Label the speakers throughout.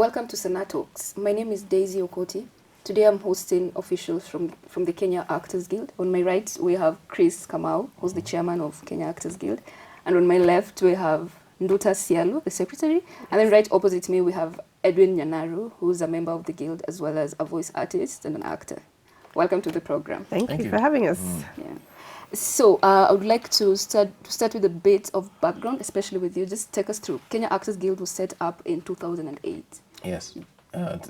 Speaker 1: Welcome to Sanaa Talks. My name is Daisy Okoti. Today I'm hosting officials from the Kenya Actors Guild. On my right, we have Chris Kamau, who's the chairman of Kenya Actors Guild. And on my left, we have Nduta Sialo, the secretary. And then right opposite me, we have Edwin Nyanaro, who's a member of the guild, as well as a voice artist and an actor. Welcome to the program.
Speaker 2: Thank you for having us.
Speaker 1: Yeah. So I would like to start with a bit of background, especially with you. Just take us through. Kenya Actors Guild was set up in 2008.
Speaker 3: Yes,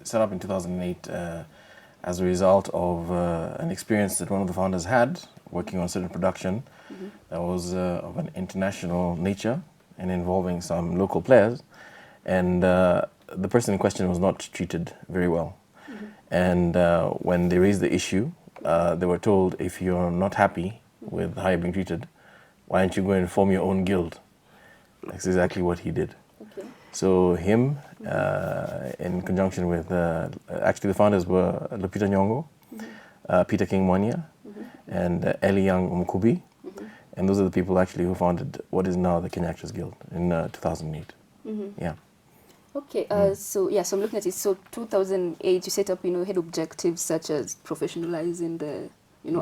Speaker 3: set up in 2008 as a result of an experience that one of the founders had working on a certain production that was of an international nature and involving some local players. And the person in question was not treated very well. And when they raised the issue, they were told, if you're not happy with how you're being treated, why don't you go and form your own guild? That's exactly what he did. Okay. So him, in conjunction with, actually the founders were Lupita Nyong'o, Peter King Mwanya, and Eli Young Mkubi. And those are the people actually who founded what is now the Kenya Actors Guild in 2008. Yeah.
Speaker 1: Okay, so I'm looking at it. So 2008, you set up, had objectives such as professionalizing the,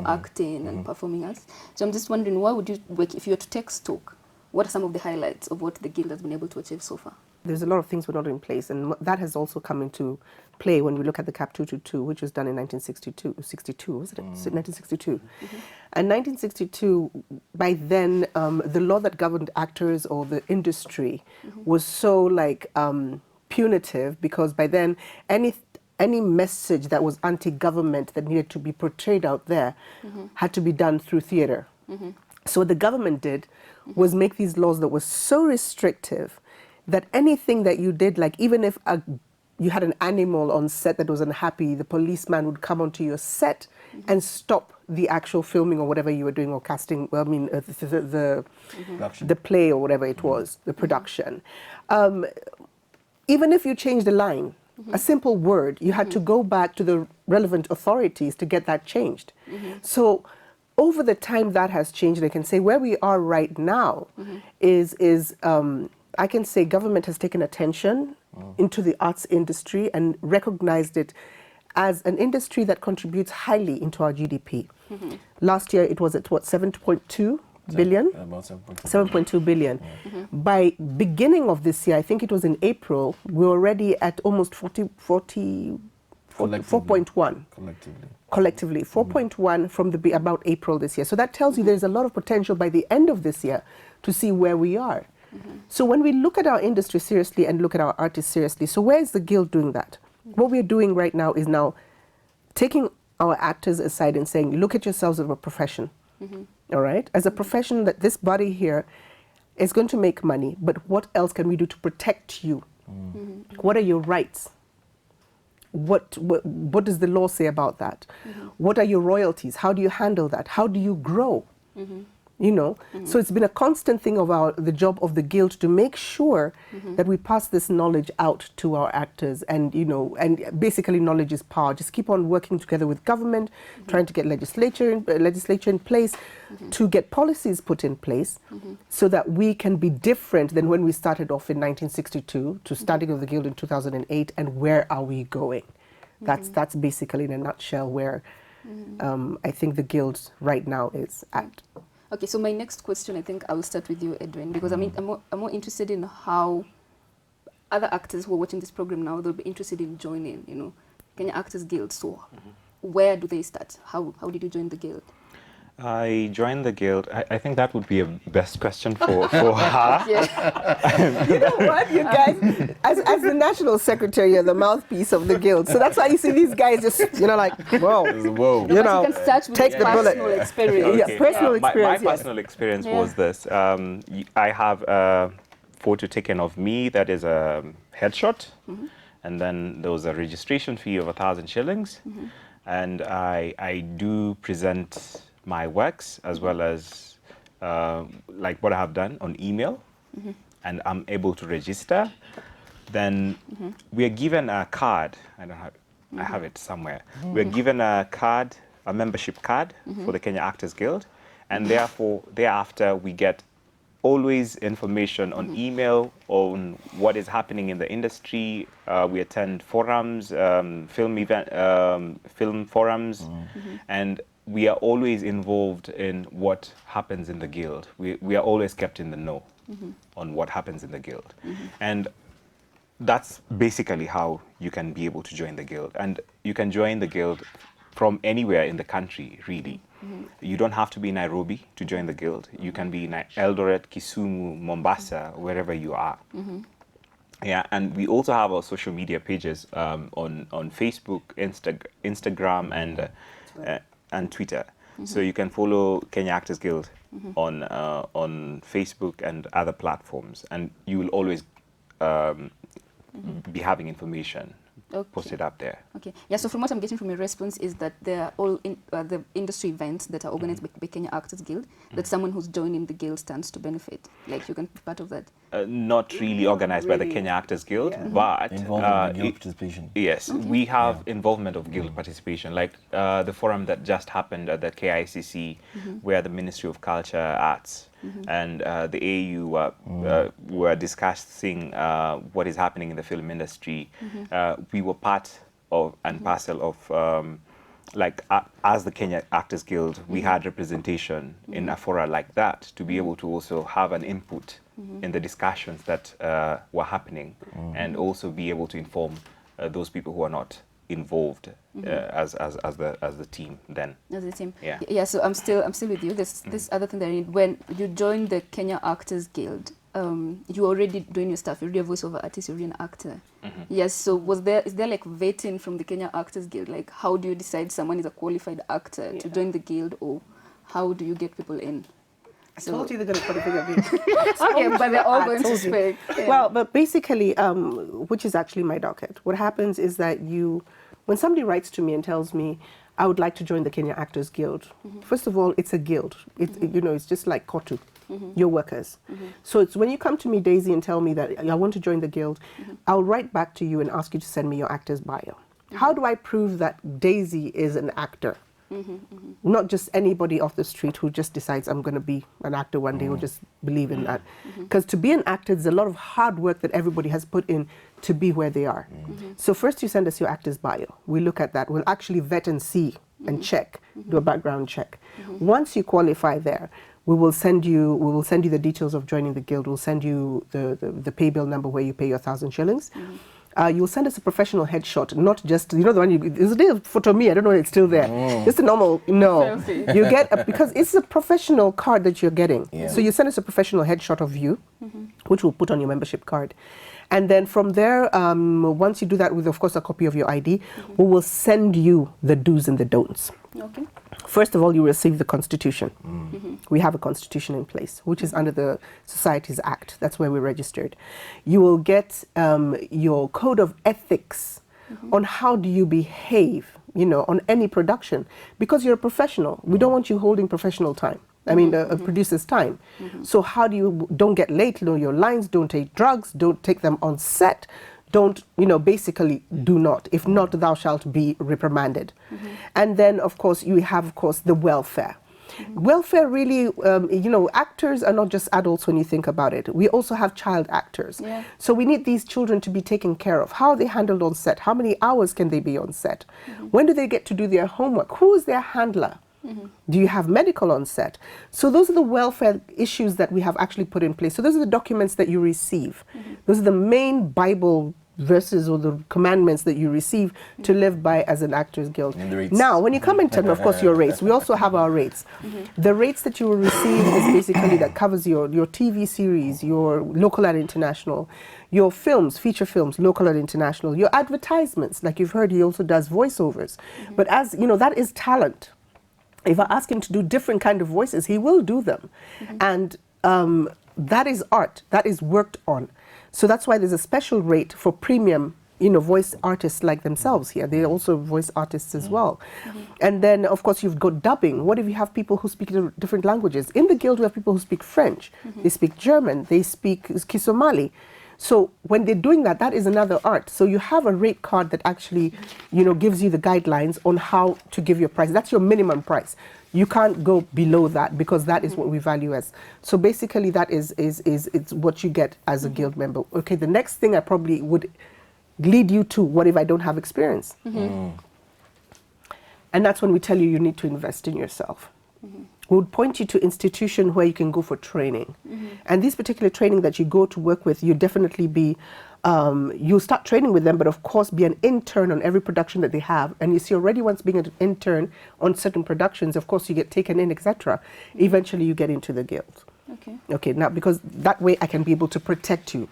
Speaker 1: acting and performing arts. So I'm just wondering, why would you work, if you were to take stock, what are some of the highlights of what the guild has been able to achieve so far?
Speaker 2: There's a lot of things were not in place, and that has also come into play when we look at the CAP 222, which was done in 1962, was it? 1962. And 1962, by then, the law that governed actors or the industry was so punitive, because by then any message that was anti-government that needed to be portrayed out there had to be done through theater. So what the government did was make these laws that were so restrictive that anything that you did, like even if you had an animal on set that was unhappy, the policeman would come onto your set and stop the actual filming or whatever you were doing, or casting, the play or whatever it was, the production. Even if you changed the line, a simple word, you had to go back to the relevant authorities to get that changed. So over the time that has changed, I can say where we are right now is I can say government has taken attention into the arts industry and recognized it as an industry that contributes highly into our GDP. Last year it was at what, 7.2 billion?
Speaker 3: About 7.2
Speaker 2: 7.2 billion. By beginning of this year, I think it was in April, we're already at almost 4.1. Collectively, 4.1 from about April this year. So that tells you there's a lot of potential by the end of this year to see where we are. So when we look at our industry seriously and look at our artists seriously, so where is the guild doing that? What we're doing right now is now taking our actors aside and saying, look at yourselves as a profession. All right? As a profession, that this body here is going to make money, but what else can we do to protect you? What are your rights? What does the law say about that? What are your royalties? How do you handle that? How do you grow? So it's been a constant thing of the job of the guild to make sure that we pass this knowledge out to our actors, and and basically knowledge is power. Just keep on working together with government, trying to get legislature in place, to get policies put in place, so that we can be different than when we started off in 1962 to starting of the guild in 2008, and where are we going? That's basically in a nutshell where I think the guild right now is at.
Speaker 1: Okay, so my next question, I think I will start with you, Edwin, because I'm more interested in how other actors who are watching this program now, they'll be interested in joining, Kenya Actors Guild. So where do they start? How did you join the guild?
Speaker 4: I joined the guild. I think that would be a best question for her.
Speaker 2: You know what, you guys, as the national secretary, you're the mouthpiece of the guild. So that's why you see these guys just, whoa.
Speaker 4: Whoa.
Speaker 1: You can start with
Speaker 2: take the bullet.
Speaker 1: Personal experience.
Speaker 4: Okay.
Speaker 2: Yeah, personal experience.
Speaker 4: My personal experience was this. I have a photo taken of me that is a headshot. And then there was a registration fee of 1,000 shillings. And I do present my works as well as what I have done on email, and I'm able to register. Then we are given a card. I have it somewhere. We're given a card, a membership card for the Kenya Actors Guild, and therefore thereafter we get always information on email on what is happening in the industry. We attend forums, film forums, and we are always involved in what happens in the guild. We are always kept in the know on what happens in the guild. And that's basically how you can be able to join the guild. And you can join the guild from anywhere in the country, really. You don't have to be in Nairobi to join the guild. You can be in Eldoret, Kisumu, Mombasa, wherever you are. Yeah, and we also have our social media pages on Facebook, Instagram, and Twitter. So you can follow Kenya Actors Guild on Facebook and other platforms, and you will always be having information posted up there.
Speaker 1: Okay. Yeah, so from what I'm getting from your response is that they're all the industry events that are organized by Kenya Actors Guild, that someone who's joining the guild stands to benefit. Like, you can be part of that.
Speaker 4: Not really organized by the Kenya Actors Guild, but
Speaker 3: Involvement in guild participation.
Speaker 4: Yes, we have involvement of guild participation, like the forum that just happened at the KICC, where the Ministry of Culture, Arts, and the AU were discussing what is happening in the film industry. We were part of and parcel of, as the Kenya Actors Guild, we had representation in a fora like that to be able to also have an input in the discussions that were happening, and also be able to inform those people who are not involved as the team then.
Speaker 1: As a team.
Speaker 4: Yeah.
Speaker 1: Yeah, so I'm still with you. This other thing that I need, when you join the Kenya Actors Guild, you're already doing your stuff, you're already a voiceover artist, you're already an actor. Yes, so is there like vetting from the Kenya Actors Guild? Like, how do you decide someone is a qualified actor to join the guild, or how do you get people in?
Speaker 2: I told you they're going to put a figure me.
Speaker 1: Okay, but they're all going to speak. Yeah.
Speaker 2: Well, but basically, which is actually my docket, what happens is that when somebody writes to me and tells me, I would like to join the Kenya Actors Guild, first of all, it's a guild. It's just like KOTU, your workers. So it's when you come to me, Daisy, and tell me that I want to join the guild, I'll write back to you and ask you to send me your actor's bio. How do I prove that Daisy is an actor? Not just anybody off the street who just decides I'm going to be an actor one day or just believe in that. Because to be an actor, there's a lot of hard work that everybody has put in to be where they are. So first you send us your actor's bio. We look at that. We'll actually vet and see and check, do a background check. Once you qualify there, we will send you the details of joining the guild. We'll send you the pay bill number where you pay your 1,000 shillings. You'll send us a professional headshot, not just, the one there's a photo of me, I don't know if it's still there. Just a normal, no. You get, because it's a professional card that you're getting. So you send us a professional headshot of you, which we'll put on your membership card. And then from there, once you do that with, of course, a copy of your ID, we will send you the do's and the don'ts.
Speaker 1: Okay.
Speaker 2: First of all, you receive the Constitution. We have a Constitution in place, which is under the Societies Act. That's where we're registered. You will get your code of ethics on how do you behave, on any production. Because you're a professional. We don't want you holding professional time. I mean, a producer's time. So how do you, don't get late, know your lines, don't take drugs, don't take them on set. Don't, basically do not. If not, thou shalt be reprimanded. And then, of course, you have, of course, the welfare. Welfare really, actors are not just adults when you think about it. We also have child actors. So we need these children to be taken care of. How are they handled on set? How many hours can they be on set? When do they get to do their homework? Who is their handler? Do you have medical on set? So those are the welfare issues that we have actually put in place. So those are the documents that you receive. Those are the main Bible verses or the commandments that you receive to live by as an Actors Guild. Now, when you come into, of course, your rates, we also have our rates. The rates that you will receive is basically that covers your TV series, your local and international, your films, feature films, local and international, your advertisements. Like you've heard, he also does voiceovers. But as, that is talent. If I ask him to do different kind of voices, he will do them. And that is art. That is worked on. So that's why there's a special rate for premium, voice artists like themselves here. They're also voice artists as well. And then, of course, you've got dubbing. What if you have people who speak different languages? In the guild, we have people who speak French. They speak German. They speak Kisomali. So when they're doing that, that is another art. So you have a rate card that actually, gives you the guidelines on how to give your price. That's your minimum price. You can't go below that because that is what we value as. So basically that is it's what you get as a guild member. Okay, the next thing I probably would lead you to, what if I don't have experience? And that's when we tell you need to invest in yourself. We would point you to institution where you can go for training. And this particular training that you go to work with, you definitely be, you'll start training with them, but of course be an intern on every production that they have. And you see already once being an intern on certain productions, of course you get taken in, etc. Eventually you get into the guild. Okay, now because that way I can be able to protect you.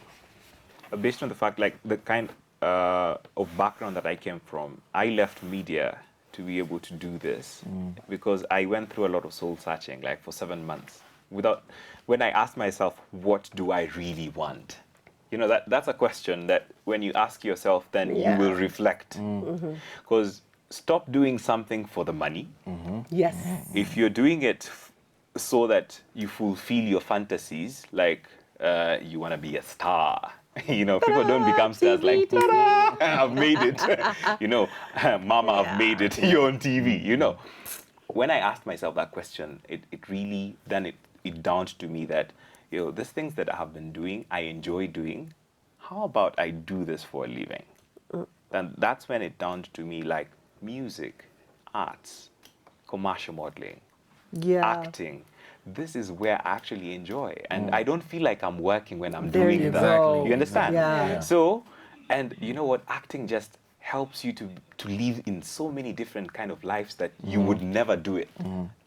Speaker 4: Based on the fact, like the kind of background that I came from, I left media to be able to do this because I went through a lot of soul searching, like for 7 months. When I asked myself, what do I really want? That's a question that when you ask yourself, then you will reflect. Because stop doing something for the money.
Speaker 2: Yes.
Speaker 4: If you're doing it so that you fulfill your fantasies, like you want to be a star. People don't become stars like, I've made it. Mama, I've made it. You're on TV, When I asked myself that question, it really, then it dawned to me that, these things that I have been doing, I enjoy doing. How about I do this for a living? Then that's when it dawned to me, like music, arts, commercial modeling, acting. This is where I actually enjoy. And I don't feel like I'm working when I'm doing that. You understand?
Speaker 2: Yeah.
Speaker 4: So, and you know what? Acting just helps you to live in so many different kind of lives that you would never do it.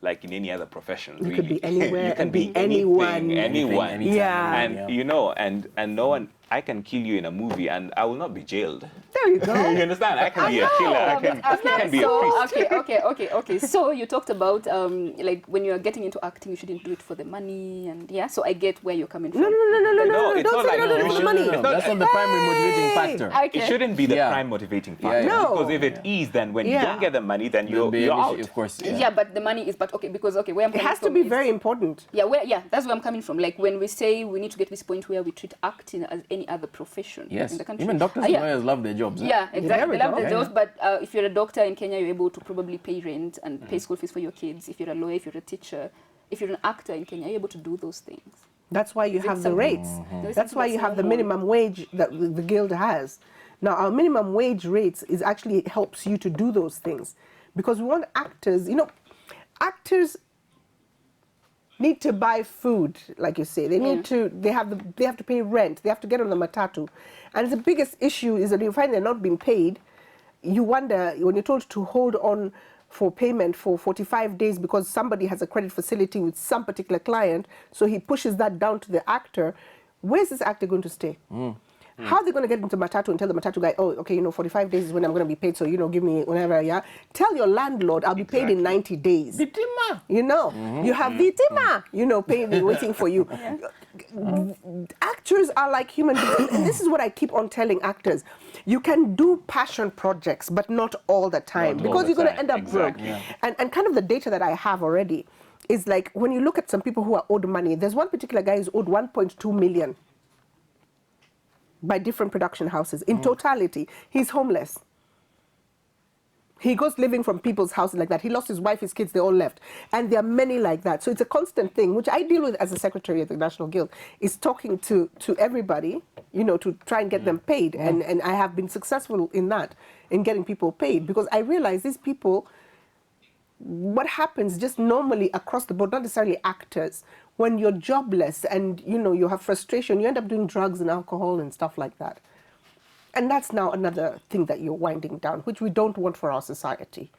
Speaker 4: Like in any other profession,
Speaker 2: You
Speaker 4: really.
Speaker 2: could be anywhere
Speaker 4: you can
Speaker 2: and be
Speaker 4: anyone.
Speaker 3: anytime,
Speaker 2: Yeah.
Speaker 4: And and no one, I can kill you in a movie and I will not be jailed.
Speaker 2: There you go.
Speaker 4: You understand? I can be a killer. I can be a priest.
Speaker 1: Okay. So you talked about like when you're getting into acting, you shouldn't do it for the money, and so I get where you're coming from.
Speaker 2: No,
Speaker 4: it's
Speaker 2: don't
Speaker 4: not
Speaker 2: say
Speaker 4: like
Speaker 2: no,
Speaker 4: you
Speaker 2: the money.
Speaker 4: shouldn't-
Speaker 3: That's not the primary motivating factor.
Speaker 1: Okay.
Speaker 4: It shouldn't be the prime motivating factor.
Speaker 2: No.
Speaker 4: Because if it is, then when you don't get the money, then
Speaker 3: There'll be
Speaker 4: you're
Speaker 3: an issue,
Speaker 4: out.
Speaker 3: of course.
Speaker 1: Yeah, but the money is, where I'm
Speaker 2: It
Speaker 1: coming
Speaker 2: has to
Speaker 1: from
Speaker 2: be
Speaker 1: is-
Speaker 2: very important.
Speaker 1: That's where I'm coming from. Like when we say we need to get this point where we treat acting as any other profession
Speaker 3: Yes.
Speaker 1: in the country.
Speaker 3: Even doctors and lawyers love their jobs.
Speaker 1: Yeah,
Speaker 2: There
Speaker 1: exactly.
Speaker 2: we
Speaker 1: They love
Speaker 2: go.
Speaker 1: the jobs, but if you're a doctor in Kenya, you're able to probably pay rent and pay school fees for your kids. If you're a lawyer, if you're a teacher, if you're an actor in Kenya, you're able to do those things.
Speaker 2: That's why you
Speaker 1: Is it
Speaker 2: have the
Speaker 1: something-
Speaker 2: rates.
Speaker 1: There's
Speaker 2: That's
Speaker 1: something
Speaker 2: why you
Speaker 1: that's
Speaker 2: have the
Speaker 1: more-
Speaker 2: minimum wage that the guild has. Now, our minimum wage rates is actually helps you to do those things, because we want actors. Actors need to buy food, like you say. They need to. They have to pay rent. They have to get on the matatu, and the biggest issue is that you find they're not being paid. You wonder when you're told to hold on for payment for 45 days because somebody has a credit facility with some particular client, so he pushes that down to the actor. Where's this actor going to stay? How are they going to get into Matatu and tell the Matatu guy, oh, okay, 45 days is when I'm going to be paid, so, give me whenever, yeah? Tell your landlord I'll be paid in 90 days.
Speaker 3: Bitima.
Speaker 2: You have Vitima, paying, waiting for you. Actors are like human beings. And this is what I keep on telling actors. You can do passion projects, but not all the time,
Speaker 4: Not all
Speaker 2: because
Speaker 4: the
Speaker 2: you're going to
Speaker 4: time.
Speaker 2: end up
Speaker 4: Exactly.
Speaker 2: broke. And kind of the data that I have already is like, when you look at some people who are owed money, there's one particular guy who's owed 1.2 million by different production houses. In totality, he's homeless. He goes living from people's houses like that. He lost his wife, his kids, they all left. And there are many like that. So it's a constant thing, which I deal with as a secretary at the National Guild, is talking to everybody, to try and get them paid. And I have been successful in that, in getting people paid, because I realize these people, what happens just normally across the board, not necessarily actors, when you're jobless and you have frustration, you end up doing drugs and alcohol and stuff like that. And that's now another thing that you're winding down, which we don't want for our society.